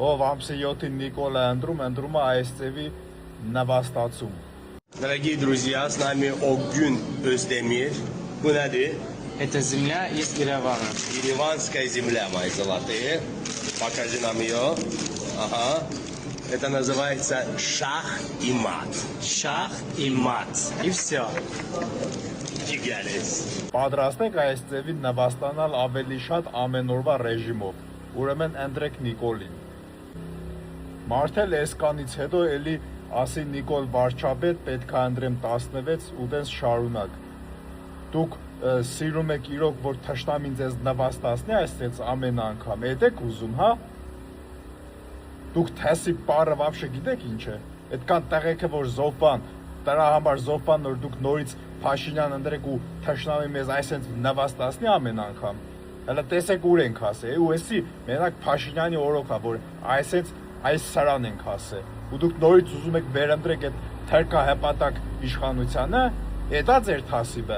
Ով ամսի 7-ին Նիկոլը ընտրում է այս ձևի նվաստացում։ Дорогие друзья, с нами Огюн Özdemir. Куда Это земля из Еревана. Ереванская земля, мои золотые. Покажи нам ее. Ага. Это называется шах и мат. Шах и мат. И все. Գալիս։ Պատրաստեք այս ձևի նվաստանալ ավելի շատ ամենօրվա ռեժիմով, ուրեմն ընտրեք Նիկոլին։ Մարդել էսկանից հետո էլի ասի Նիկոլ վարչապետ պետք է ընտրեմ 16 ու տենց շարունակ։ Դուք սիրում եք իրոք, որ թշնամին ձեզ նվաստացնի այսպես ամեն անգամ, էդ եք ուզում, հա։ Դուք թեսի պարը վաբշե գիտեք ինչ է։ Այդքան տեղեքը որ զոհբան, դրա համար զոհբան որ դուք նորից Փաշինյան ընտրեք ու թշնամի մեզ այսպես նվաստացնի ամեն անգամ։ Հələ տեսեք ուր ենք ասել, ու էսի մենակ Փաշինյանի օրոքա, որ այս սրան ենք ասել։ Ու դուք նորից ուզում եք վերընտրեք այդ թերքահպատակ իշխանությանը, դա ձեր թասիբը։